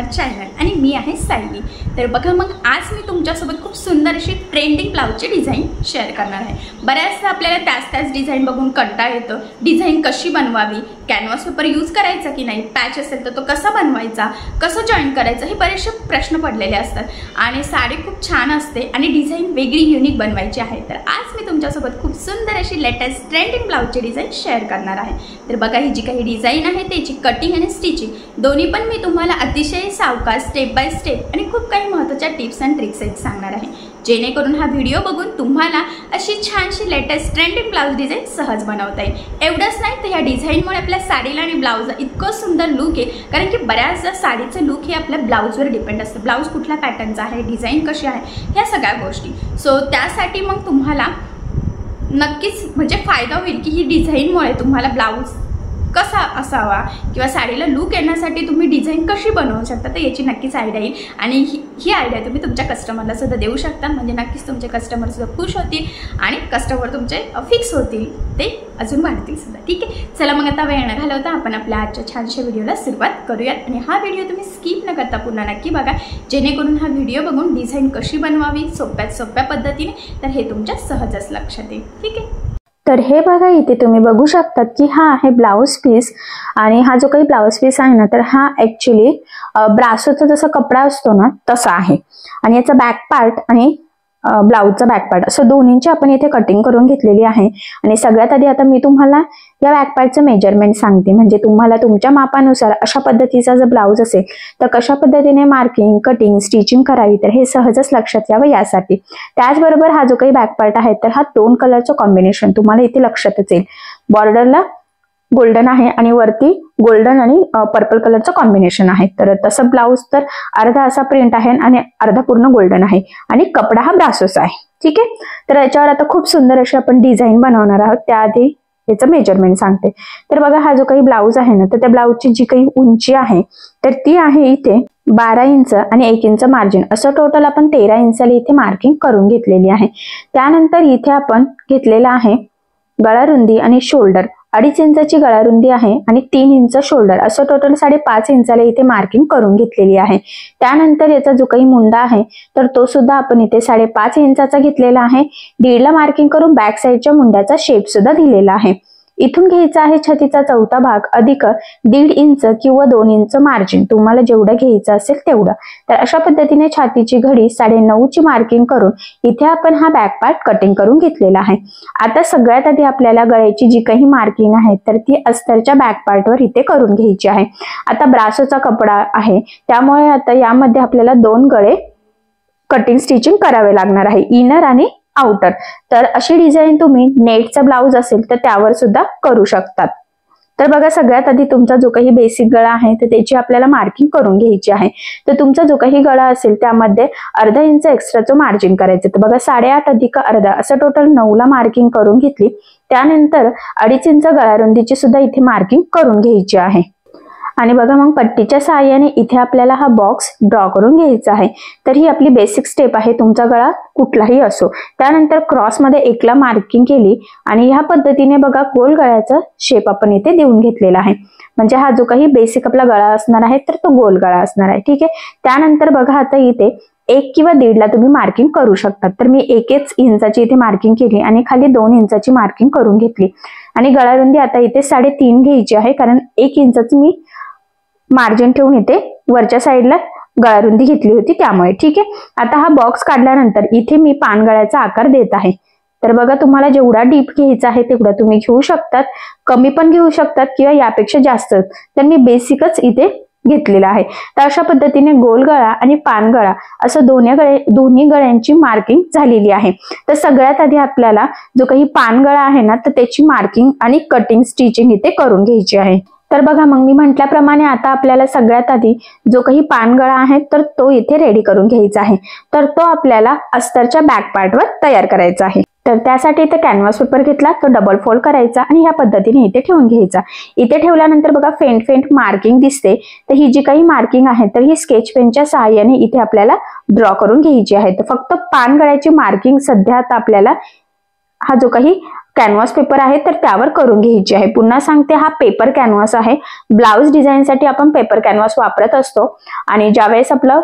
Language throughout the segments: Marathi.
कॉर्नर चॅनल आणि मी आहे सायली। तर बघा मग आज मी तुमच्यासोबत खूप सुंदर अशी ट्रेंडिंग ब्लाउजची डिझाइन शेअर करणार आहे। बऱ्याचदा आपल्याला त्याच डिझाइन बघून कंटाळा येतो, डिझाइन कशी बनवावी, कॅनव्हास पेपर यूज करायचा की नाही, पॅच असेल तर तो कसा बनवायचा, कसं जॉईन करायचं, हे बरेचसे प्रश्न पडलेले असतात आणि साडी खूप छान असते आणि डिझाइन वेगळी युनिक बनवायची आहे। तर आज मी तुमच्यासोबत खूप सुंदर अशी लेटेस्ट ट्रेंडिंग ब्लाउजची डिझाइन शेअर करणार आहे। तर बघा ही जी काही डिझाइन आहे त्याची कटिंग आणि स्टिचिंग दोन्ही पण मी तुम्हाला अतिशय सावकाश स्टेप बाय स्टेप आणि खूप काही महत्त्वाच्या टिप्स अँड ट्रिक्स सांगणार आहे, जेणेकरून हा व्हिडिओ बघून तुम्हाला अशी छानशी लेटेस्ट ट्रेंडिंग ब्लाउज डिझाइन सहज बनवता येईल। एवढंच नाही तर या डिझाइनमुळे आपल्या साडीला आणि ब्लाउजला इतकं सुंदर लुक येईल, कारण की बऱ्याचदा साडीचं लुक हे आपल्या ब्लाउजवर डिपेंड असतं। ब्लाउज कुठल्या पॅटर्नचा आहे, डिझाइन कशी आहे, ह्या सगळ्या गोष्टी। सो त्यासाठी मग तुम्हाला नक्कीच म्हणजे फायदा होईल की ही डिझाइनमुळे तुम्हाला ब्लाउज कसा असावा किंवा साडीला लुक येण्यासाठी तुम्ही डिझाइन कशी बनवू शकता, तर याची नक्कीच आयडिया येईल आणि ही आयडिया तुम्ही तुमच्या कस्टमरला सुद्धा देऊ शकता, म्हणजे नक्कीच तुमचे कस्टमर सुद्धा खुश होतील आणि कस्टमर तुमचे फिक्स होतील, ते अजून वाढतील सुद्धा। ठीक आहे, चला मग आता वेळ न घालवता आपण आपल्या आजच्या छानशा व्हिडिओला सुरुवात करूयात आणि हा व्हिडिओ तुम्ही स्किप न करता पुन्हा नक्की बघा, जेणेकरून हा व्हिडिओ बघून डिझाइन कशी बनवावी सोप्यात सोप्या पद्धतीने तर हे तुमच्या सहजच लक्षात येईल। ठीक आहे, तर हे बघा इथे तुम्ही बघू शकतात की हा आहे ब्लाउज पीस आणि हा जो काही ब्लाउज पीस आहे ना तर हा ऍक्च्युली ब्रासोचा जसा कपडा असतो ना तसा आहे आणि याचा बॅक पार्ट आणि ब्लाउजचा बॅक पार्ट असं दोन्हींची आपण इथे कटिंग करून घेतलेली आहे। आणि सगळ्यात आधी आता मी तुम्हाला या बॅक पार्टचं मेजरमेंट सांगते, म्हणजे तुम्हाला तुमच्या मापानुसार अशा पद्धतीचा जर ब्लाउज असेल तर कशा पद्धतीने मार्किंग, कटिंग, स्टिचिंग करावी तर हे सहजच लक्षात यावं यासाठी। त्याचबरोबर हा जो काही बॅक पार्ट आहे तर हा 2 कलरचं कॉम्बिनेशन तुम्हाला इथे लक्षातच येईल। बॉर्डरला गोल्डन आहे आणि वरती गोल्डन आणि पर्पल कलरचं कॉम्बिनेशन आहे। तर तसं ब्लाउज तर अर्धा असा प्रिंट आहे आणि अर्धा पूर्ण गोल्डन आहे आणि कपडा हा ब्रासोचा आहे। ठीक आहे, तर याच्यावर आता खूप सुंदर अशी आपण डिझाइन बनवणार आहोत, त्याआधी याचं मेजरमेंट सांगते। तर बघा हा जो काही ब्लाउज आहे ना तर त्या ब्लाउजची जी काही उंची आहे तर ती आहे इथे 12 इंच आणि 1 इंच मार्जिन, असं टोटल आपण 13 इंचाला इथे मार्किंग करून घेतलेली आहे। त्यानंतर इथे आपण घेतलेला आहे गळा रुंदी आणि शोल्डर 2.5 इंचाची गळा रुंदी आहे आणि 3 इंच शोल्डर, असं टोटल 5.5 इंचाला इथे मार्किंग करून घेतलेली आहे। त्यानंतर याचा जो काही मुंडा आहे तर तो सुद्धा आपण इथे 5.5 इंचाचा घेतलेला आहे। 1.5 ला मार्किंग करून बॅक साईडच्या मुंड्याचा शेप सुद्धा दिलेला आहे। इथून घ्यायचा आहे छातीचा चौथा भाग अधिक 1.5 इंच किंवा 2 इंच मार्जिन, तुम्हाला जेवढं घ्यायचं असेल तेवढं। तर अशा पद्धतीने छातीची घडी 9.5 ची मार्किंग करून इथे आपण हा बॅक पार्ट कटिंग करून घेतलेला आहे। आता सगळ्यात आधी आपल्याला गळ्याची जी काही मार्किंग आहे तर ती अस्तरच्या बॅक पार्टवर इथे करून घ्यायची आहे। आता ब्रासोचा कपडा आहे त्यामुळे आता यामध्ये आपल्याला 2 गळे कटिंग स्टिचिंग करावे लागणार आहे, इनर आणि आउटर। तर अशी डिझाइन तुम्ही नेटचा ब्लाउज असेल तर त्यावर सुद्धा करू शकतात। तर बघा सगळ्यात आधी तुमचा जो काही बेसिक गळा आहे तर त्याची आपल्याला मार्किंग करून घ्यायची आहे। तर तुमचा जो काही गळा असेल त्यामध्ये अर्धा इंच एक्स्ट्राचं मार्जिन करायचं। तर बघा 8.5 अधिक अर्धा असं टोटल 9 ला मार्किंग करून घेतली। त्यानंतर 2.5 इंच गळा रुंदीची सुद्धा इथे मार्किंग करून घ्यायची आहे आणि बघा मग पट्टीच्या सहाय्याने इथे आपल्याला हा बॉक्स ड्रॉ करून घ्यायचा आहे। तर ही आपली बेसिक स्टेप आहे, तुमचा गळा कुठलाही असो। त्यानंतर क्रॉस मध्ये 1 ला मार्किंग केली आणि ह्या पद्धतीने बघा गोल गळ्याचा शेप आपण इथे देऊन घेतलेला आहे, म्हणजे हा जो काही बेसिक आपला गळा असणार आहे तर तो गोल गळा असणार आहे। ठीक आहे, त्यानंतर बघा आता इथे 1 किंवा 1.5 ला तुम्ही मार्किंग करू शकता। तर मी 1 इंचाची इथे मार्किंग केली आणि खाली 2 इंचाची मार्किंग करून घेतली आणि गळा रुंदी आता इथे 3.5 घ्यायची आहे, कारण 1 इंचाची मी मार्जिन ठेवून इथे वरच्या साईडला गळा रुंदी घेतली होती त्यामुळे। ठीक आहे, आता हा बॉक्स काढल्यानंतर इथे मी पानगळ्याचा आकार देत आहे। तर बघा तुम्हाला जेवढा डीप घ्यायचा आहे तेवढा तुम्ही घेऊ शकतात, कमी पण घेऊ शकतात किंवा यापेक्षा जास्त, तर मी बेसिकच इथे घेतलेला आहे। तर अशा पद्धतीने गोल गळा आणि पानगळा असं दोन्ही गळ्यांची मार्किंग झालेली आहे। तर सगळ्यात आधी आपल्याला जो काही पानगळा आहे ना तर त्याची मार्किंग आणि कटिंग स्टिचिंग इथे करून घ्यायची आहे। तर बघा मग मी म्हटल्याप्रमाणे आता आपल्याला सगळ्यात आधी जो काही पानगळा आहे तर तो इथे रेडी करून घ्यायचा आहे। तर तो आपल्याला अस्तरच्या बॅक पार्टवर तयार करायचा आहे। तर त्यासाठी इथे कॅनव्हास पेपर घेतला, तो डबल फोल्ड करायचा आणि ह्या पद्धतीने इथे ठेवून घ्यायचा। इथे ठेवल्यानंतर बघा फेंट मार्किंग दिसते, तर ही जी काही मार्किंग आहे तर ही स्केच पेनच्या सहाय्याने इथे आपल्याला ड्रॉ करून घ्यायची आहे। तर फक्त पानगळ्याची मार्किंग सध्या आता आपल्याला हा जो काही कॅनव्हास पेपर आहे तर त्यावर करून घ्यायची आहे. पुन्हा सांगते, हा पेपर कॅनव्हास आहे. ब्लाउज डिझाईनसाठी आपण पेपर कॅनव्हास वापरत असतो आणि ज्यावेळेस आपलं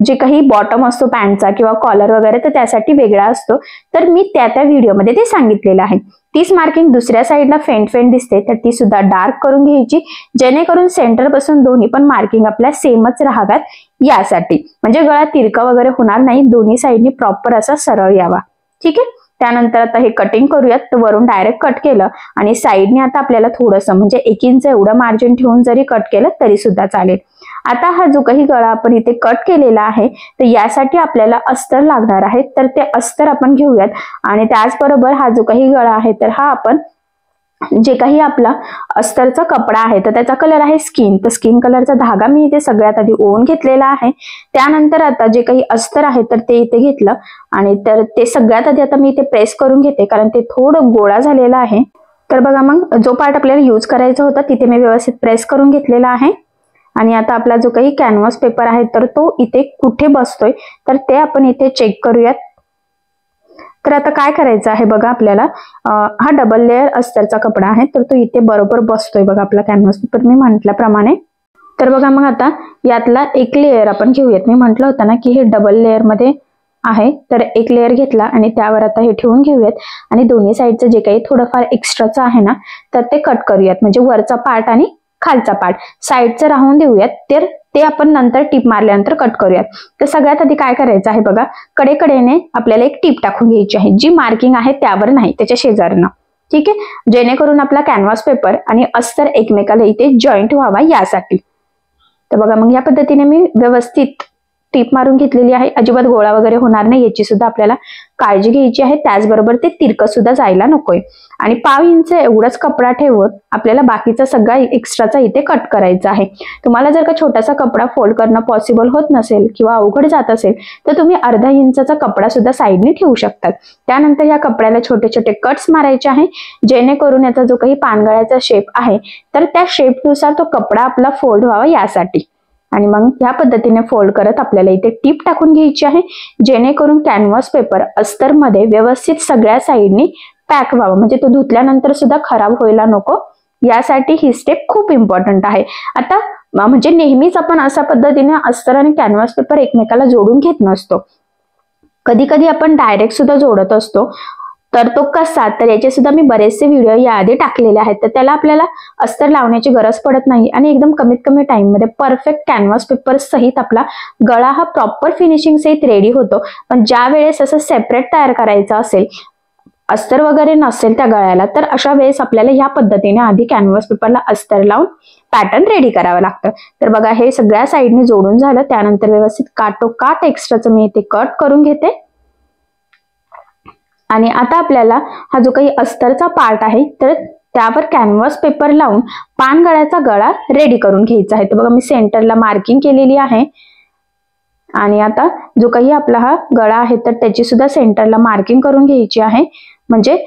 जे काही बॉटम असतो पॅन्टचा किंवा कॉलर वगैरे तर त्यासाठी वेगळा असतो. तर मी त्या व्हिडिओमध्ये ते सांगितलेलं आहे. तीच मार्किंग दुसऱ्या साईडला फेंट दिसते तर ती सुद्धा डार्क करून घ्यायची, जेणेकरून सेंटर पासून दोन्ही पण मार्किंग आपल्या सेमच राहाव्यात यासाठी. म्हणजे गळा तिरका वगैरे होणार नाही, दोन्ही साईडनी प्रॉपर असा सरळ यावा. ठीक आहे. त्यानंतर आता हे कटिंग करूयात. तर वरून डायरेक्ट कट केलं आणि साईडने आता आपल्याला थोडंसं म्हणजे 1 इंच एवढं मार्जिन ठेवून जरी कट केलं तरी सुद्धा चालेल. आता हा जो काही गळा आपण इथे कट केलेला आहे तर यासाठी आपल्याला अस्तर लागणार आहे. तर ते अस्तर आपण घेऊयात आणि त्याचबरोबर हा जो काही गळा आहे तर हा आपण जे काही आपला अस्तरचा कपडा आहे तर त्याचा कलर आहे स्किन. तर स्किन कलरचा धागा मी इथे सगळ्यात आधी ओवून घेतलेला आहे. त्यानंतर आता जे काही अस्तर आहे तर ते इथे घेतलं आणि तर ते सगळ्यात आधी आता मी इथे प्रेस करून घेते, कारण ते थोडं गोळा झालेलं आहे. तर बघा, मग जो पार्ट आपल्याला यूज करायचा होता तिथे मी व्यवस्थित प्रेस करून घेतलेला आहे. आणि आता आपला जो काही कॅनव्हास पेपर आहे तर तो इथे कुठे बसतोय तर ते आपण इथे चेक करूयात. तर आता काय करायचं आहे बघा, आपल्याला हा डबल लेअर अस्तरचा कपडा आहे तर तो इथे बरोबर बसतोय बघा आपला कॅनव्हास पेपर मी म्हटल्याप्रमाणे. तर बघा, मग आता यातला एक लेअर आपण घेऊयात. मी म्हटलं होतं ना की हे डबल लेअर मध्ये आहे, तर एक लेअर घेतला आणि त्यावर आता हे ठेवून घेऊयात आणि दोन्ही साईडचं जे काही थोडंफार एक्स्ट्राचं आहे ना तर ते कट करूयात. म्हणजे वरचा पार्ट आणि खालचा पार्ट साईडचं राहून देऊयात, तर ते आपण नंतर टीप मारल्यानंतर कट करूयात. तर सगळ्यात आधी काय करायचं आहे बघा, कडेकडेने आपल्याला एक टीप टाकून घ्यायची आहे, जी मार्किंग आहे त्यावर नाही, त्याच्या शेजारनं. ठीक आहे, जेणेकरून आपला कॅनव्हास पेपर आणि अस्तर एकमेकाला इथे जॉईंट व्हावा यासाठी. तर बघा, मग या पद्धतीने मी व्यवस्थित टीप मारून घेतलेली आहे. अजिबात गोळा वगैरे होणार नाही याची सुद्धा आपल्याला काळजी घ्यायची आहे. त्याचबरोबर ते तिरकं सुद्धा जायला नकोय. आणि 1/2 इंच एवढाच कपडा ठेवून आपल्याला बाकीचा सगळा एक्स्ट्राचा इथे कट करायचा आहे. तुम्हाला जर का छोटासा कपडा फोल्ड करणं पॉसिबल होत नसेल किंवा अवघड जात असेल तर तुम्ही अर्धा इंचाचा कपडा सुद्धा साईडने ठेवू शकतात. त्यानंतर या कपड्याला छोटे छोटे कट्स मारायचे आहे, जेणेकरून याचा जो काही पानगळ्याचा शेप आहे तर त्या शेपनुसार तो कपडा आपला फोल्ड व्हावा यासाठी. आणि मग या पद्धतीने फोल्ड करत आपल्याला इथे टीप टाकून घ्यायची आहे, जेणेकरून कॅनव्हास पेपर अस्तर मध्ये व्यवस्थित सगळ्या साईडनी पॅक व्हावा. म्हणजे तो धुतल्यानंतर सुद्धा खराब व्हायला नको, यासाठी ही स्टेप खूप इम्पॉर्टंट आहे. आता म्हणजे नेहमीच आपण अशा पद्धतीने अस्तर आणि कॅनव्हास पेपर एकमेकाला जोडून घेत नसतो. कधी कधी आपण डायरेक्ट सुद्धा जोडत असतो. तर तो कसा, तर याचे सुद्धा मी बरेचसे व्हिडिओ याआधी टाकलेले आहेत. तर त्याला आपल्याला अस्तर लावण्याची गरज पडत नाही आणि एकदम कमीत कमी टाइम मध्ये परफेक्ट कॅनव्हास पेपर सहित आपला गळा हा प्रॉपर फिनिशिंग सहित रेडी होतो. पण ज्या वेळेस असं सेपरेट तयार करायचं असेल, अस्तर वगैरे नसेल त्या गळ्याला, तर अशा वेळेस आपल्याला ह्या पद्धतीने आधी कॅनव्हास पेपरला अस्तर लावून पॅटर्न रेडी करावं लागतं. तर बघा, हे सगळ्या साईडने जोडून झालं. त्यानंतर व्यवस्थित काटोकाट एक्स्ट्राचं मी इथे कट करून घेते. आणि आता आपल्याला हा जो काही अस्तरचा पार्ट आहे तर त्यावर कॅनव्हास पेपर लावून पानगळ्याचा गळा रेडी करून घ्यायचा आहे. तर बघा, मी सेंटरला मार्किंग केलेली आहे आणि आता जो काही आपला हा गळा आहे तर त्याची सुद्धा सेंटरला मार्किंग करून घ्यायची आहे. म्हणजे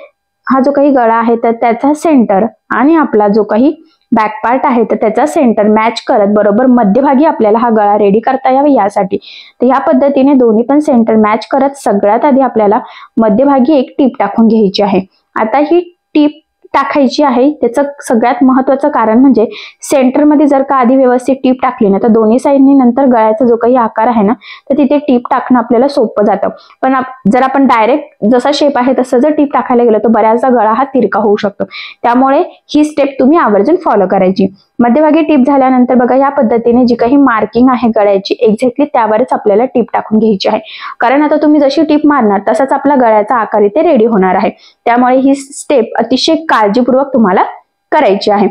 हा जो काही गळा आहे तर त्याचा सेंटर आणि आपला जो काही बॅक पार्ट आहे तर त्याचा सेंटर मॅच करत बरोबर मध्यभागी आपल्याला हा गळा रेडी करता यावा यासाठी. तर ह्या पद्धतीने दोन्ही पण सेंटर मॅच करत सगळ्यात आधी आपल्याला मध्यभागी एक टीप टाकून घ्यायची आहे. आता ही टीप टाकायची आहे त्याचं सगळ्यात महत्वाचं कारण म्हणजे सेंटरमध्ये जर का आधी व्यवस्थित टीप टाकली ना तर दोन्ही साईडनी नंतर गळ्याचा जो काही आकार आहे ना तर तिथे टीप टाकणं आपल्याला सोपं जातं. पण जर आपण डायरेक्ट जसा शेप आहे तसं जर टीप टाकायला गेलं तर बऱ्याचदा गळा हा तिरका होऊ शकतो. त्यामुळे ही स्टेप तुम्ही आवर्जून फॉलो करायची. मध्यभागी टीप झाल्यानंतर बघा, या पद्धतीने जी काही मार्किंग आहे गळ्याची एक्झॅक्टली त्यावरच आपल्याला टीप टाकून घ्यायची आहे. कारण आता तुम्ही जशी टीप मारणार तसाच आपला गळ्याचा आकार इथे रेडी होणार आहे. त्यामुळे ही स्टेप अतिशय काळजीपूर्वक तुम्हाला करायची आहे.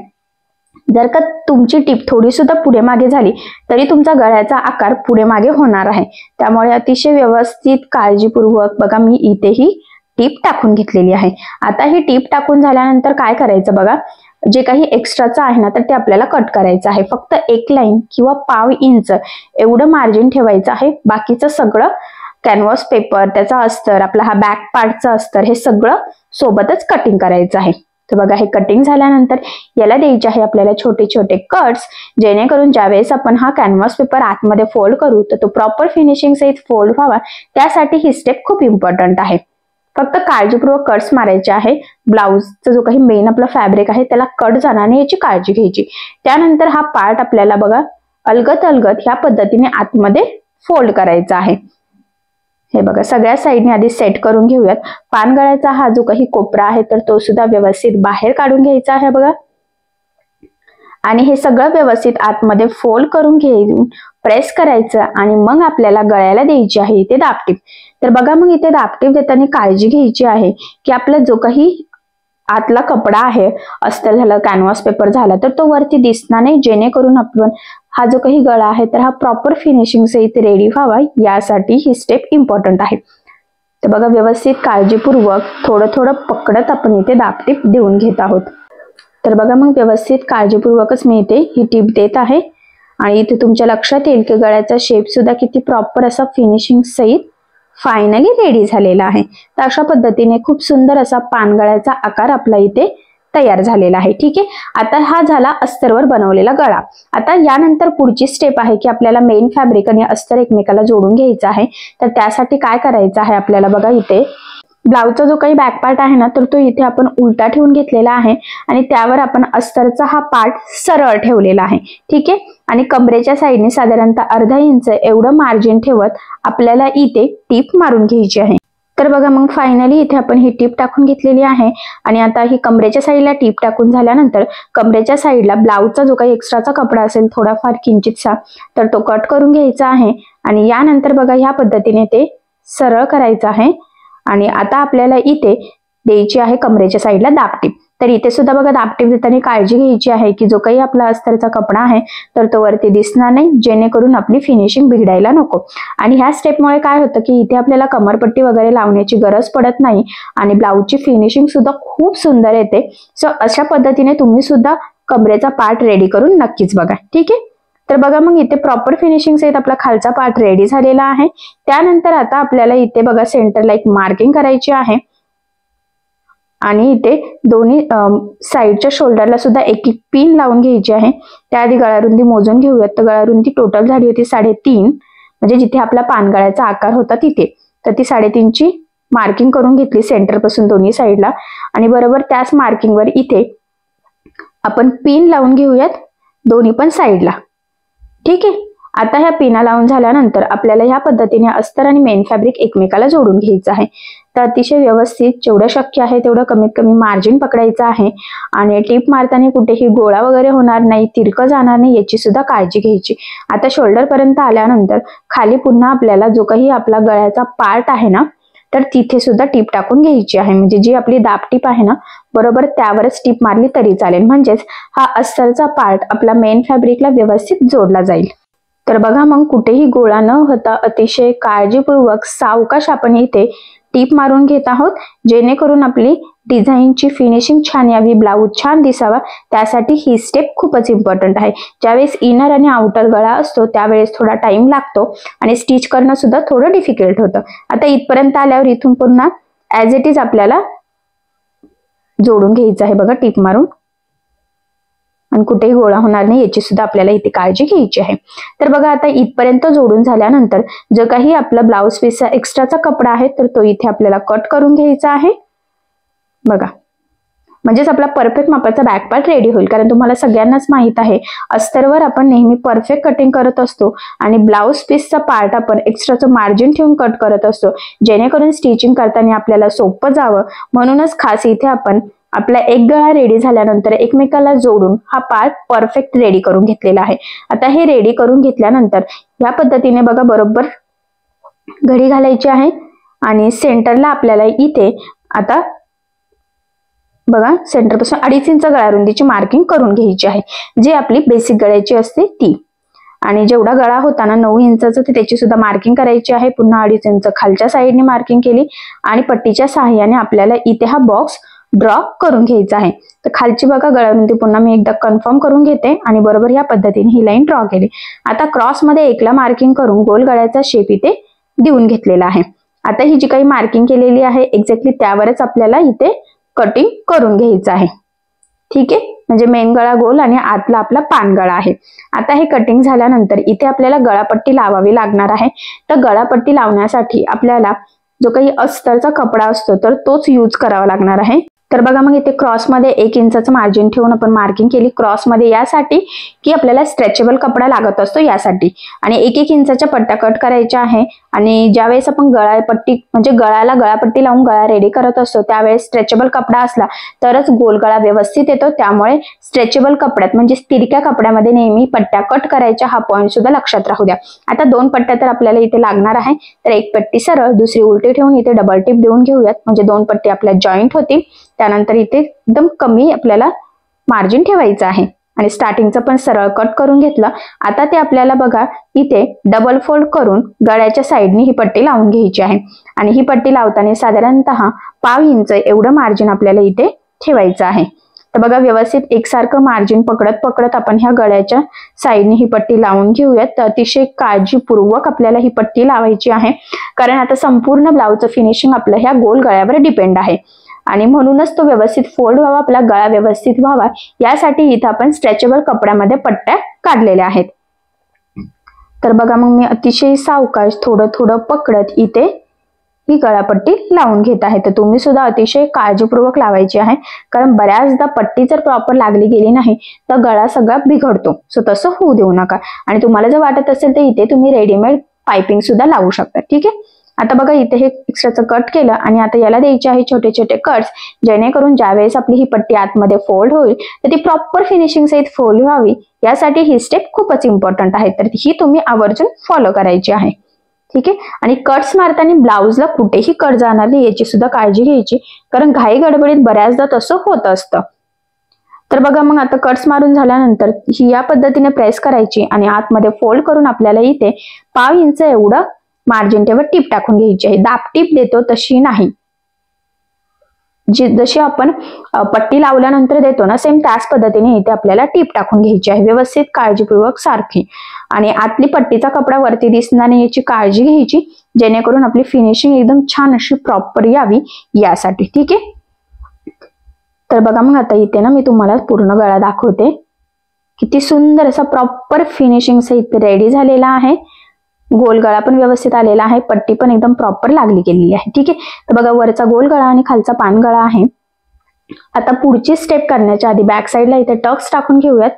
जर का तुमची टीप थोडी सुद्धा पुढे मागे झाली तरी तुमचा गळ्याचा आकार पुढे मागे होणार आहे. त्यामुळे अतिशय व्यवस्थित काळजीपूर्वक बघा, मी इथेही टीप टाकून घेतलेली आहे. आता ही टीप टाकून झाल्यानंतर काय करायचं बघा, जे काही एक्स्ट्राचं आहे ना तर ते आपल्याला कट करायचं आहे. फक्त 1 लाईन किंवा 1/2 इंच एवढं मार्जिन ठेवायचं आहे. बाकीचं सगळं कॅनव्हास पेपर, त्याचा अस्तर, आपला हा बॅक पार्टचा अस्तर हे सगळं सोबतच कटिंग करायचं आहे. तर बघा, हे कटिंग झाल्यानंतर याला द्यायचे आहे आपल्याला छोटे छोटे कट्स, जेणेकरून ज्यावेळेस आपण हा कॅनव्हास पेपर आतमध्ये फोल्ड करू तर तो प्रॉपर फिनिशिंग सहित फोल्ड व्हावा. त्यासाठी ही स्टेप खूप इम्पॉर्टंट आहे. फक्त काळजीपूर्वक कट्स मारायचे आहे. ब्लाऊजचा जो काही मेन आपला फॅब्रिक आहे त्याला कट जाणार नाही याची काळजी घ्यायची. त्यानंतर हा पार्ट आपल्याला बघा अलगद ह्या पद्धतीने आतमध्ये फोल्ड करायचा आहे. हे बघा सगळ्या साईडने आधी सेट करून घेऊयात. पानगळ्याचा हा जो काही कोपरा आहे तर तो सुद्धा व्यवस्थित बाहेर काढून घ्यायचा आहे बघा. आणि हे सगळं व्यवस्थित आतमध्ये फोल्ड करून घेऊन प्रेस करायचं आणि मग आपल्याला गळ्याला द्यायची आहे इथे दाबटीप. तर बघा मग इथे दाबटीप देताना काळजी घ्यायची आहे की आपला जो काही आतला कपडा आहे, अस्तर झालं, कॅनव्हास पेपर झाला, तर तो वरती दिसणार नाही, जेणेकरून आपण हा जो काही गळा आहे तर हा प्रॉपर फिनिशिंग इथे रेडी व्हावा यासाठी ही स्टेप इम्पॉर्टंट आहे. तर बघा व्यवस्थित काळजीपूर्वक थोडं थोडं पकडत आपण इथे दाबटीप देऊन घेत आहोत. तर बघा मग व्यवस्थित काळजीपूर्वकच मी इथे ही टीप देत आहे. आणि इथे तुमच्या लक्षात येईल की गळ्याचा शेप सुद्धा किती प्रॉपर असा फिनिशिंग सहित फायनली रेडी झालेला आहे. तर अशा पद्धतीने खूप सुंदर असा पानगळ्याचा आकार आपला इथे तयार झालेला आहे. ठीक आहे, आता हा झाला अस्तरवर बनवलेला गळा. आता यानंतर पुढची स्टेप आहे की आपल्याला मेन फॅब्रिक आणि अस्तर एकमेकाला जोडून घ्यायचं आहे. तर त्यासाठी काय करायचं आहे आपल्याला बघा इथे ब्लाऊजचा जो काही बॅक पार्ट आहे ना तर तो इथे आपण उलटा ठेवून घेतलेला आहे आणि त्यावर आपण अस्तरचा हा पार्ट सरळ ठेवलेला आहे. ठीक आहे, आणि कमरेच्या साईडने साधारणतः अर्धा इंच एवढं मार्जिन ठेवत आपल्याला इथे टीप मारून घ्यायची आहे. तर बघा मग फायनली इथे आपण ही टीप टाकून घेतलेली आहे. आणि आता ही कमरेच्या साईडला टीप टाकून झाल्यानंतर कमरेच्या साईडला ब्लाऊजचा जो काही एक्स्ट्राचा कपडा असेल थोडाफार किंचितसा तर तो कट करून घ्यायचा आहे. आणि यानंतर बघा ह्या पद्धतीने ते सरळ करायचं आहे. आणि आता आपल्याला इथे द्यायची आहे कमरेच्या साईडला दाबटीप. तर इथे सुद्धा बघा दाबटीप देताना काळजी घ्यायची आहे की जो काही आपला अस्तरचा कपडा आहे तर तो वरती दिसणार नाही, जेणेकरून आपली फिनिशिंग बिघडायला नको. आणि ह्या स्टेपमुळे काय होतं की इथे आपल्याला कमरपट्टी वगैरे लावण्याची गरज पडत नाही आणि ब्लाऊजची फिनिशिंग सुद्धा खूप सुंदर येते. सो अशा पद्धतीने तुम्ही सुद्धा कमरेचा पार्ट रेडी करून नक्कीच बघा. ठीक आहे, तर बघा मग इथे प्रॉपर फिनिशिंग सहित आपला खालचा पार्ट रेडी झालेला आहे. त्यानंतर आता आपल्याला इथे बघा सेंटरला एक मार्किंग करायची आहे आणि इथे दोन्ही साईडच्या शोल्डरला सुद्धा एक एक पिन लावून घ्यायची आहे. त्याआधी गळारुंदी मोजून घेऊयात. तर गळारुंदी टोटल झाली होती 3.5, म्हणजे जिथे आपला पानगळ्याचा आकार होता तिथे. तर ती 3.5ची मार्किंग करून घेतली सेंटर पासून दोन्ही साईडला. आणि बरोबर त्याच मार्किंगवर इथे आपण पिन लावून घेऊयात दोन्ही पण साईडला. ठीक आहे, आता ह्या पिना लावून झाल्यानंतर आपल्याला ह्या पद्धतीने अस्तर आणि मेन फॅब्रिक एकमेकाला जोडून घ्यायचं आहे. तर अतिशय व्यवस्थित जेवढं शक्य आहे तेवढं कमीत कमी मार्जिन पकडायचं आहे. आणि टीप मारताना कुठेही गोळा वगैरे होणार नाही, तिरकं जाणार नाही याची सुद्धा काळजी घ्यायची. आता शोल्डर पर्यंत आल्यानंतर खाली पुन्हा आपल्याला जो काही आपला गळ्याचा पार्ट आहे ना तर तिथे सुद्धा टीप टाकून घ्यायची आहे. म्हणजे जी आपली दाबटीप आहे ना बरोबर त्यावरच टीप मारली तरी चालेल, म्हणजेच हा अस्तरचा पार्ट आपला मेन फॅब्रिकला व्यवस्थित जोडला जाईल. तर बघा मग कुठेही गोळा न होता अतिशय काळजीपूर्वक सावकाश आपण इथे टीप मारून घेत आहोत, जेणेकरून आपली डिझाईनची फिनिशिंग छान यावी, ब्लाऊज छान दिसावा. त्यासाठी ही स्टेप खूपच इम्पॉर्टंट आहे. ज्यावेळेस इनर आणि आउटर गळा असतो त्यावेळेस थोडा टाइम लागतो आणि स्टिच करणं सुद्धा थोडं डिफिकल्ट होतं. आता इथपर्यंत आल्यावर इथून पुन्हा ॲज इट इज आपल्याला जोडून घ्यायचं आहे बघा टीप मारून. आणि कुठेही गोळा होणार नाही याची सुद्धा आपल्याला इथे काळजी घ्यायची आहे. तर बघा आता इथपर्यंत जोडून झाल्यानंतर जो काही आपला ब्लाऊज पीसचा एक्स्ट्राचा कपडा आहे तर तो इथे आपल्याला कट करून घ्यायचा आहे बघा. म्हणजेच आपला परफेक्ट मापाचा बॅक पार्ट रेडी होईल. कारण तुम्हाला सगळ्यांनाच माहित आहे अस्तरवर आपण नेहमी परफेक्ट कटिंग करत असतो आणि ब्लाऊज पीसचा पार्ट आपण एक्स्ट्राचं मार्जिन ठेवून कट करत असतो, जेणेकरून स्टिचिंग करताना आपल्याला सोपं जावं. म्हणूनच खास इथे आपण आपला एक गळा रेडी झाल्यानंतर एकमेकाला जोडून हा पार्ट परफेक्ट रेडी करून घेतलेला आहे. आता हे रेडी करून घेतल्यानंतर या पद्धतीने बघा बरोबर घडी घालायची आहे आणि सेंटरला आपल्याला इथे आता बघा सेंटर पासून 2.5 इंच गळारुंदीची मार्किंग करून घ्यायची आहे, जी आपली बेसिक गळ्याची असते ती. आणि जेवढा गळा होता ना 9 इंचाचा तर त्याची सुद्धा मार्किंग करायची आहे. पुन्हा 2.5 इंच खालच्या साईडने मार्किंग केली आणि पट्टीच्या सहाय्याने आपल्याला इथे हा बॉक्स ड्रॉ करून घ्यायचा आहे. तर खालची बघा गळारुंदी पुन्हा मी एकदा कन्फर्म करून घेते आणि बरोबर या पद्धतीने ही लाईन ड्रॉ केली. आता क्रॉस मध्ये एकला मार्किंग करून गोल गळ्याचा शेप इथे देऊन घेतलेला आहे. आता ही जी काही मार्किंग केलेली आहे एक्झॅक्टली त्यावरच आपल्याला इथे कटिंग करून घ्यायचं आहे. ठीक आहे, म्हणजे मेन गळा गोल आणि आतला आपला पानगळा आहे. आता हे कटिंग झाल्यानंतर इथे आपल्याला गळापट्टी लावावी लागणार आहे. तर गळापट्टी लावण्यासाठी आपल्याला जो काही अस्तरचा कपडा असतो तर तोच यूज करावा लागणार आहे। तर बघा मग इथे क्रॉसमध्ये 1 इंचाचं मार्जिन ठेवून आपण मार्किंग केली क्रॉसमध्ये, यासाठी की आपल्याला स्ट्रेचेबल कपडा लागत असतो यासाठी। आणि 1-1 इंचाच्या पट्ट्या कट करायच्या आहे। आणि ज्यावेळेस आपण गळापट्टी म्हणजे गळ्याला गळापट्टी लावून गळा रेडी करत असतो त्यावेळेस स्ट्रेचेबल कपडा असला तरच गोल गळा व्यवस्थित येतो। त्यामुळे स्ट्रेचेबल कपड्यात म्हणजे तिरक्या कपड्यामध्ये नेहमी पट्ट्या कट करायच्या, हा पॉईंट सुद्धा लक्षात राहू द्या। आता 2 पट्ट्या तर आपल्याला इथे लागणार आहे, तर एक पट्टी सरळ दुसरी उलटी ठेवून इथे डबल टिप देऊन घेऊयात, म्हणजे 2 पट्टी आपल्या जॉईंट होतील। त्यानंतर इथे एकदम कमी आपल्याला मार्जिन ठेवायचं आहे आणि स्टार्टिंगचं पण सरळ कट करून घेतलं। आता ते आपल्याला बघा इथे डबल फोल्ड करून गळ्याच्या साईडनी ही पट्टी लावून घ्यायची आहे आणि ही पट्टी लावताना साधारणतः 1/2 इंच एवढं मार्जिन आपल्याला इथे ठेवायचं आहे। तर बघा व्यवस्थित एकसारखं मार्जिन पकडत पकडत आपण ह्या गळ्याच्या साईडनी ही पट्टी लावून घेऊयात। तर अतिशय काळजीपूर्वक आपल्याला ही पट्टी लावायची आहे, कारण आता संपूर्ण ब्लाउजचं फिनिशिंग आपलं ह्या गोल गळ्यावर डिपेंड आहे आणि म्हणूनच तो व्यवस्थित फोल्ड व्हावा, आपला गळा व्यवस्थित व्हावा, यासाठी इथं आपण स्ट्रेचेबल कपड्यामध्ये पट्ट्या काढलेल्या आहेत। तर बघा मग मी अतिशय सावकाश थोडं थोडं पकडत इथे ही गळापट्टी लावून घेत आहे। तर तुम्ही सुद्धा अतिशय काळजीपूर्वक लावायची आहे, कारण बऱ्याचदा पट्टी जर प्रॉपर लागली गेली नाही तर गळा सगळा बिघडतो। सो तसं होऊ देऊ नका। आणि तुम्हाला जर वाटत असेल तर इथे तुम्ही रेडीमेड पाइपिंग सुद्धा लावू शकता, ठीक आहे। आता बघा इथे हे एक्स्ट्राचं कट केलं आणि आता याला द्यायचे आहे छोटे छोटे कट्स, जेणेकरून ज्यावेळेस आपली ही पट्टी आतमध्ये फोल्ड होईल तर ती प्रॉपर फिनिशिंग सहित फोल्ड व्हावी, यासाठी ही स्टेप खूपच इम्पॉर्टंट आहे। तर ही तुम्ही आवर्जून फॉलो करायची आहे, ठीक आहे। आणि कट्स मारताना ब्लाउजला कुठेही कट जाणार नाही याची सुद्धा काळजी घ्यायची, कारण घाई गडबडीत बऱ्याचदा तसं होत असतं। तर बघा मग आता कट्स मारून झाल्यानंतर ही या पद्धतीने प्रेस करायची आणि आतमध्ये फोल्ड करून आपल्याला इथे 1/2 इंच एवढं मार्जिन ठेवत टीप टाकून घ्यायची आहे। दाब टीप देतो तशी नाही, जशी आपण पट्टी लावल्यानंतर देतो ना सेम त्याच पद्धतीने इथे आपल्याला टीप टाकून घ्यायची आहे, व्यवस्थित काळजीपूर्वक सारखी। आणि आतली पट्टीचा कपडा वरती दिसणार नाही याची काळजी घ्यायची, जेणेकरून आपली फिनिशिंग एकदम छान अशी प्रॉपर यावी यासाठी, ठीक आहे। तर बघा मग आता इथे ना मी तुम्हाला पूर्ण गळा दाखवते, किती सुंदर असा प्रॉपर फिनिशिंग सहित रेडी झालेला आहे। गोल गळा पण व्यवस्थित आलेला आहे, पट्टी पण एकदम प्रॉपर लागली गेलेली आहे, ठीक आहे। तर बघा वरचा गोल गळा आणि खालचा पान गळा आहे। आता पुढची स्टेप करण्याच्या आधी बॅक साईडला इथे टक्स टाकून घेऊयात।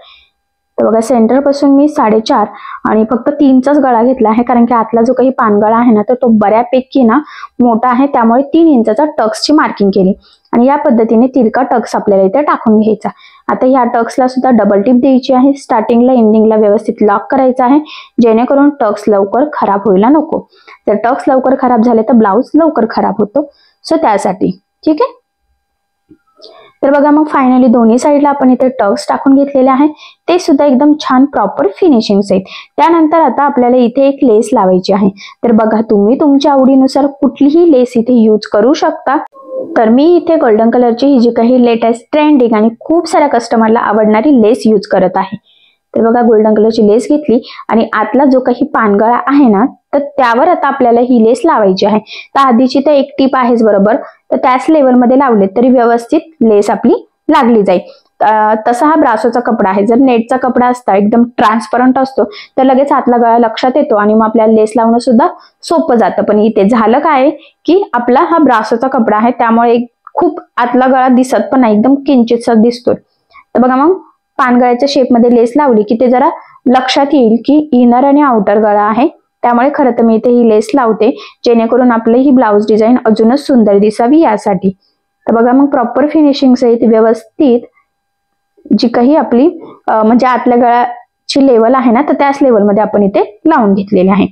तर बघा सेंटर पासून मी 4.5 आणि फक्त 3चाच गळा घेतला आहे, कारण की आतला जो काही पानगळा आहे ना तर तो बऱ्यापैकी ना मोठा आहे, त्यामुळे 3 इंचाचा टक्सची मार्किंग केली आणि या पद्धतीने तिरका टक्स आपल्याला इथे टाकून घ्यायचा। आता ह्या टक्सला सुद्धा डबल टिप द्यायची आहे, स्टार्टिंगला एंडिंगला व्यवस्थित लॉक करायचा आहे, जेणेकरून टक्स लवकर खराब व्हायला नको। जर टक्स लवकर खराब झाले तर ब्लाउज लवकर खराब होतो, सो त्यासाठी, ठीक आहे। तर बघा मग फायनली दोन्ही साईडला आपण इथे टक्स टाकून घेतलेले आहे, ते सुद्धा एकदम छान प्रॉपर फिनिशिंग सहित। त्यानंतर आता आपल्याला इथे एक लेस लावायची आहे। तर बघा तुम्ही तुमच्या आवडीनुसार कुठलीही लेस इथे यूज करू शकता। तर मी इथे गोल्डन कलरची ही जी काही लेटेस्ट ट्रेंडिंग आणि खूप साऱ्या कस्टमरला आवडणारी लेस यूज करत आहे। तर बघा गोल्डन कलरची लेस घेतली आणि आतला जो काही पानगळा आहे ना तर त्यावर आता आपल्याला ही लेस लावायची आहे। तर आधीची तर एक टीप आहेच बरोबर, तर त्याच लेवलमध्ये लावले तरी व्यवस्थित लेस आपली लागली जाईल। तसा हा ब्रासोचा कपडा आहे, जर नेटचा कपडा असता एकदम ट्रान्सपरंट असतो तर लगेच आतला गळा लक्षात येतो आणि मग आपल्याला लेस लावणं सुद्धा सोपं जातं। पण इथे झालं काय की आपला हा ब्रासोचा कपडा आहे, त्यामुळे खूप आतला गळा दिसत पण नाही, एकदम किंचितसा दिसतोय। तर बघा मग पानगळ्याच्या शेपमध्ये लेस लावली की ते जरा लक्षात येईल की इनर आणि आउटर गळा आहे, त्यामुळे खरं तर मी इथे ही लेस लावते, जेणेकरून आपली ही ब्लाउज डिझाईन अजूनच सुंदर दिसावी यासाठी। तर बघा मग प्रॉपर फिनिशिंग सहित व्यवस्थित जी काही आपली म्हणजे आतल्या गळ्याची लेवल आहे ना तर त्याच लेवलमध्ये आपण इथे लावून घेतलेली आहे।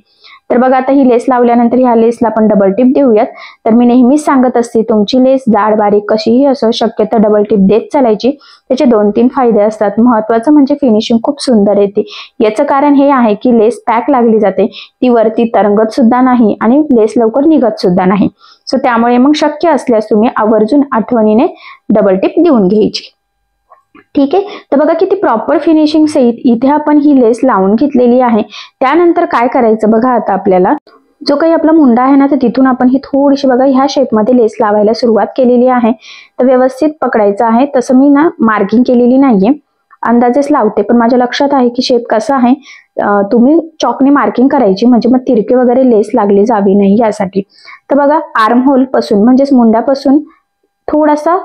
तर बघा आता ही लेस लावल्यानंतर ह्या लेसला आपण डबल टिप देऊयात। तर मी नेहमीच सांगत असते तुमची लेस जाड बारीक कशीही असो शक्यतो डबल टिप देत चालायची, त्याचे 2-3 फायदे असतात। महत्वाचं म्हणजे फिनिशिंग खूप सुंदर येते। याचं कारण हे आहे की लेस पॅक लागली जाते, ती वरती तरंगत सुद्धा नाही आणि लेस लवकर निघत सुद्धा नाही। सो त्यामुळे मग शक्य असल्यास तुम्ही आवर्जून आठवणीने डबल टिप देऊन घ्यायची, ठीक आहे। तर बघा किती प्रॉपर फिनिशिंग सहित इथे आपण ही लेस लावून घेतलेली आहे। त्यानंतर काय करायचं बघा, आता आपल्याला जो काही आपला मुंडा आहे ना तर तिथून आपण ही थोडीशी बघा ह्या शेपमध्ये लेस लावायला सुरुवात केलेली आहे। तर व्यवस्थित पकडायचं आहे, तसं मी ना मार्किंग केलेली नाहीये, अंदाजेच लावते, पण माझ्या लक्षात आहे की शेप कसा आहे तुम्ही चॉकने मार्किंग करायची, म्हणजे मग तिरके वगैरे लेस लागली जावी नाही यासाठी. तर बघा आर्म होल पासून म्हणजेच मुंड्यापासून थोडासा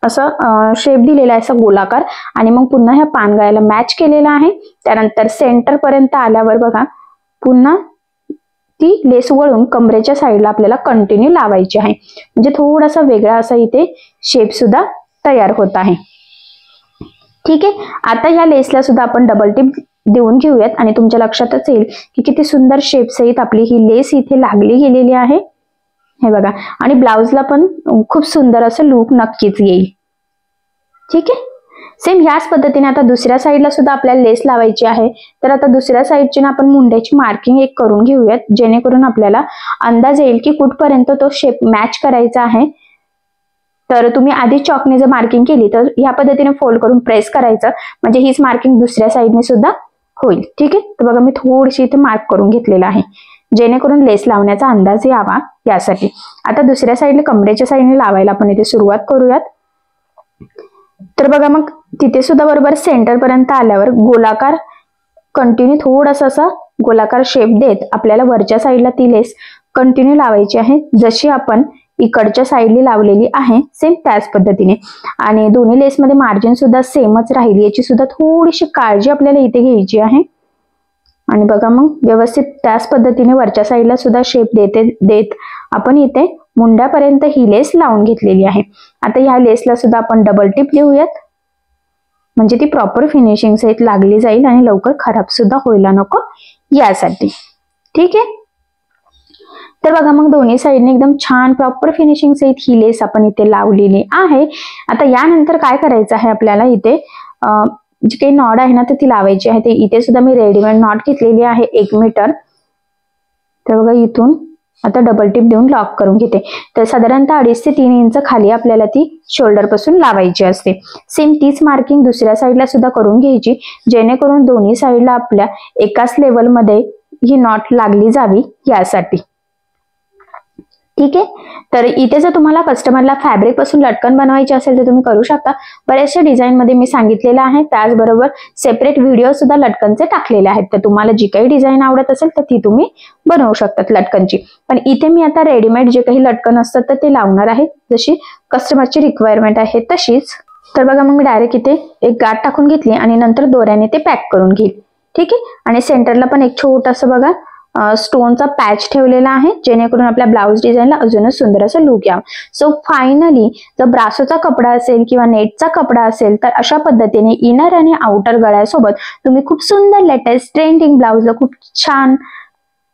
असं शेप दिलेला आहे, असा गोलाकार, आणि मग पुन्हा ह्या पानगळ्याला मॅच केलेला आहे. त्यानंतर सेंटर पर्यंत आल्यावर बघा पुन्हा ती लेस वळून कमरेच्या साईडला आपल्याला कंटिन्यू लावायची आहे. म्हणजे थोडासा वेगळा असा इथे शेप सुद्धा तयार होत आहे. ठीक आहे. आता ह्या लेसला सुद्धा आपण डबल टिप देऊन घेऊयात आणि तुमच्या लक्षातच येईल की किती सुंदर शेप सहित आपली ही लेस इथे लागली गेलेली आहे. हे बघा, आणि ब्लाउजला पण खूप सुंदर असं लुक नक्कीच येईल. ठीक आहे. सेम ह्याच पद्धतीने आता दुसऱ्या साईडला सुद्धा आपल्याला लेस लावायची आहे. तर आता दुसऱ्या साईडची ना आपण मुंड्याची मार्किंग एक करून घेऊयात, जेणेकरून आपल्याला अंदाज येईल की कुठपर्यंत तो शेप मॅच करायचा आहे. तर तुम्ही आधी चॉकने जर मार्किंग केली तर ह्या पद्धतीने फोल्ड करून प्रेस करायचं, म्हणजे हीच मार्किंग दुसऱ्या साईडने सुद्धा होईल. ठीक आहे. तर बघा मी थोडीशी इथे मार्क करून घेतलेला आहे, जेणेकरून लेस लावण्याचा अंदाज यावा यासाठी. आता दुसऱ्या साईडला कमरेच्या साईडने लावायला आपण इथे सुरुवात करूयात. तर बघा मग तिथे सुद्धा बरोबर सेंटर पर्यंत आल्यावर गोलाकार कंटिन्यू थोडासा असा गोलाकार शेप देत आपल्याला वरच्या साईडला ती लेस कंटिन्यू लावायची आहे, जशी आपण इकडच्या साईडला लावलेली आहे सेम त्याच पद्धतीने. आणि दोन्ही लेसमध्ये मार्जिन सुद्धा सेमच राहील याची सुद्धा थोडीशी काळजी आपल्याला इथे घ्यायची आहे. आणि बघा मग व्यवस्थित त्याच पद्धतीने वरच्या साईडला सुद्धा शेप देत आपण इथे मुंड्यापर्यंत ही लेस लावून घेतलेली आहे. आता ह्या लेसला सुद्धा आपण डबल टिप देऊयात, म्हणजे ती प्रॉपर फिनिशिंग सहित लागली जाईल आणि लवकर खराब सुद्धा व्हायला नको यासाठी. ठीक आहे. तर बघा मग दोन्ही साईडने एकदम छान प्रॉपर फिनिशिंग सहित ही लेस आपण इथे लावलेली आहे. आता यानंतर काय करायचं आहे आपल्याला, इथे जी काही नॉट आहे ना तर ती लावायची आहे. ते इथे सुद्धा मी रेडीमेड नॉट घेतलेली आहे 1 मीटर. तर बघा इथून आता डबल टिप देऊन लॉक करून घेते. तर साधारणतः 2.5 ते 3 इंच खाली आपल्याला ती शोल्डर पासून लावायची असते. सेम तीच मार्किंग दुसऱ्या साईडला सुद्धा करून घ्यायची, जेणेकरून दोन्ही साईडला आपल्या एकाच लेवलमध्ये ही नॉट लागली जावी यासाठी. ठीक आहे. तर इथे जर तुम्हाला कस्टमरला फॅब्रिक पासून लटकन बनवायची असेल तर तुम्ही करू शकता. बऱ्याचशा डिझाईन मध्ये मी सांगितलेलं आहे, त्याचबरोबर सेपरेट व्हिडिओ सुद्धा लटकनचे टाकलेले आहेत. तर तुम्हाला जी काही डिझाईन आवडत असेल तर ती तुम्ही बनवू शकतात लटकनची. पण इथे मी आता रेडीमेड जे काही लटकन असतात तर ते लावणार आहे, जशी कस्टमरची रिक्वायरमेंट आहे तशीच. तर बघा मग मी डायरेक्ट इथे एक गाठ टाकून घेतली आणि नंतर दोऱ्याने ते पॅक करून घेईल. ठीक आहे. आणि सेंटरला पण एक छोटासा बघा स्टोनचा पॅच ठेवलेला आहे, जेणेकरून आपल्या ब्लाउज डिझाईनला अजूनच सुंदर असं लुक यावं. सो फायनली जर ब्रासोचा कपडा असेल किंवा नेटचा कपडा असेल तर अशा पद्धतीने इनर आणि आउटर गळ्यासोबत तुम्ही खूप सुंदर लेटेस्ट ट्रेंडिंग ब्लाउजला खूप छान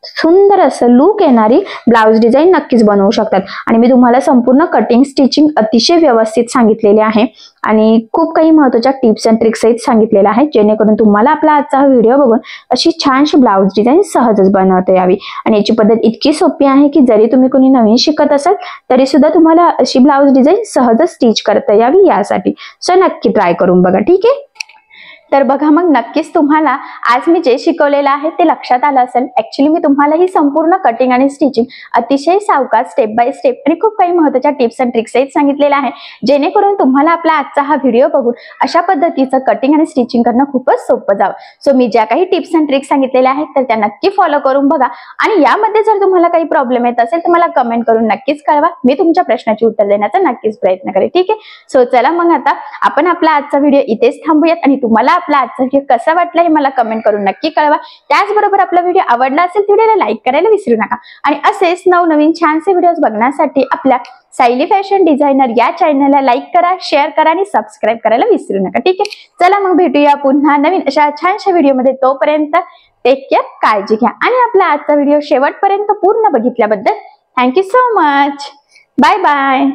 सुंदर असं लुक येणारी ब्लाउज डिझाईन नक्कीच बनवू शकतात. आणि मी तुम्हाला संपूर्ण कटिंग स्टिचिंग अतिशय व्यवस्थित सांगितलेले आहे आणि खूप काही महत्त्वाच्या टिप्स अँड ट्रिक्स सांगितलेल्या आहेत, जेणेकरून तुम्हाला आपला आजचा हा व्हिडिओ बघून अशी छानशी ब्लाउज डिझाईन सहजच बनवता यावी. आणि याची पद्धत इतकी सोपी आहे की जरी तुम्ही कोणी नवीन शिकत असाल तरी सुद्धा तुम्हाला अशी ब्लाउज डिझाईन सहजच स्टिच करता यावी यासाठी. सो नक्की ट्राय करून बघा. ठीक आहे. तर बघा मग नक्कीच तुम्हाला आज मी जे शिकवलेलं आहे ते लक्षात आलं असेल. ऍक्च्युली मी तुम्हाला ही संपूर्ण कटिंग आणि स्टिचिंग अतिशय सावकाश स्टेप बाय स्टेप आणि खूप काही महत्त्वाच्या टिप्स अँड ट्रिक्स सांगितलेल्या आहे, जेणेकरून तुम्हाला आपला आजचा हा व्हिडिओ बघून अशा पद्धतीचं कटिंग आणि स्टिचिंग करणं खूपच सोपं जावं. सो मी ज्या काही टिप्स अँड ट्रिक्स सांगितलेल्या आहेत तर त्या नक्की फॉलो करून बघा. आणि यामध्ये जर तुम्हाला काही प्रॉब्लेम येत असेल तर मला कमेंट करून नक्कीच कळवा. मी तुमच्या प्रश्नाची उत्तर देण्याचा नक्कीच प्रयत्न करेन. ठीक आहे. सो चला मग आता आपण आपला आजचा व्हिडिओ इथेच थांबूयात आणि तुम्हाला आपला आजचा व्हिडिओ कसा वाटला हे मला कमेंट करून नक्की कळवा. त्याचबरोबर आपला व्हिडिओ आवडला असेल तर व्हिडिओला लाईक करायला विसरू नका. आणि असेच नवनवीन छानसे व्हिडिओज बघण्यासाठी आपल्या सायली फॅशन डिझायनर या चॅनलला लाईक करा, शेअर करा आणि सबस्क्राईब करायला विसरू नका. ठीक आहे. चला मग भेटूया पुन्हा नवीन अशा छानशा व्हिडिओमध्ये. तोपर्यंत टेक केअर, काळजी घ्या. आणि आपला आजचा व्हिडिओ शेवटपर्यंत पूर्ण बघितल्याबद्दल thank you so much. Bye bye.